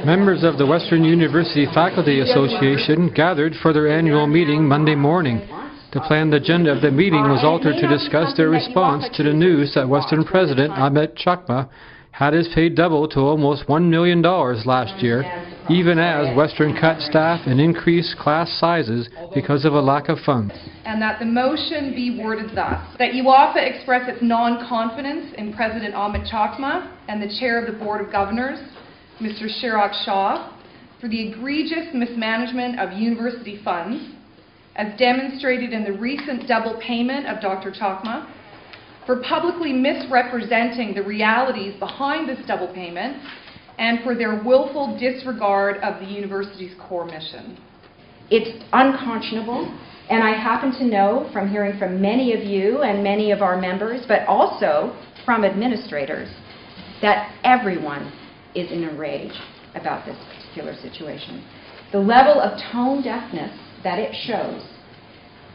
Members of the Western University Faculty Association gathered for their annual meeting Monday morning. The planned agenda of the meeting was altered to discuss their response to the news that Western President Chakma had his pay doubled to almost $1 million last year, even as Western cut staff and increased class sizes because of a lack of funds. And that the motion be worded thus: that UWAFA express its non-confidence in President Chakma and the Chair of the Board of Governors, Mr. Chirag Shah, for the egregious mismanagement of university funds, as demonstrated in the recent double payment of Dr. Chakma, for publicly misrepresenting the realities behind this double payment, and for their willful disregard of the university's core mission. It's unconscionable, and I happen to know from hearing from many of you and many of our members, but also from administrators, that everyone is in a rage about this particular situation. The level of tone deafness that it shows,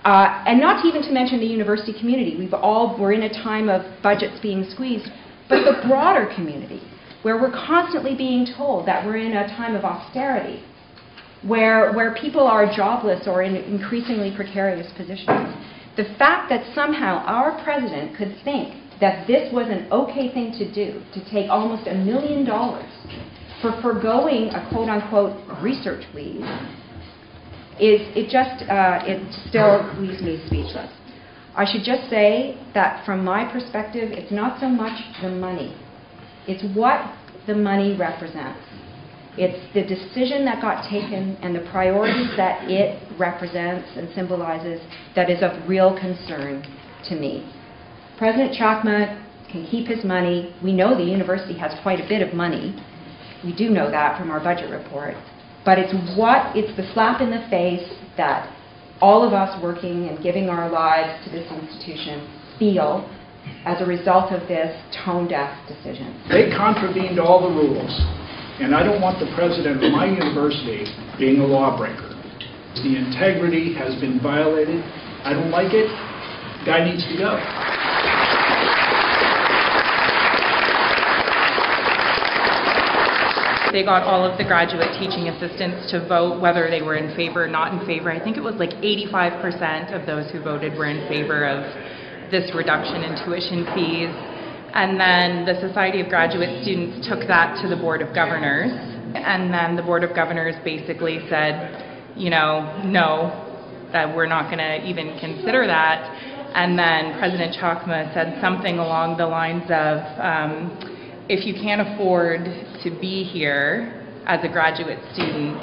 and not even to mention the university community. We're in a time of budgets being squeezed, but the broader community, where we're constantly being told that we're in a time of austerity, where people are jobless or in increasingly precarious positions. The fact that somehow our president could think that this was an okay thing to do, to take almost $1 million for forgoing a quote-unquote research leave, it still leaves me speechless. I should just say that from my perspective, it's not so much the money. It's what the money represents. It's the decision that got taken and the priorities that it represents and symbolizes that is of real concern to me. President Chakma can keep his money. We know the university has quite a bit of money. We do know that from our budget report. But it's the slap in the face that all of us working and giving our lives to this institution feel as a result of this tone-deaf decision. They contravened all the rules, and I don't want the president of my university being a lawbreaker. The integrity has been violated. I don't like it. The guy needs to go. They got all of the graduate teaching assistants to vote whether they were in favor or not in favor. I think it was like 85% of those who voted were in favor of this reduction in tuition fees. And then the Society of Graduate Students took that to the Board of Governors. And then the Board of Governors basically said, you know, no, that we're not going to even consider that. And then President Chakma said something along the lines of, if you can't afford to be here as a graduate student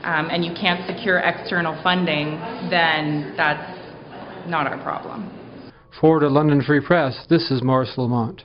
and you can't secure external funding, then that's not our problem. For the London Free Press, this is Maurice Lamont.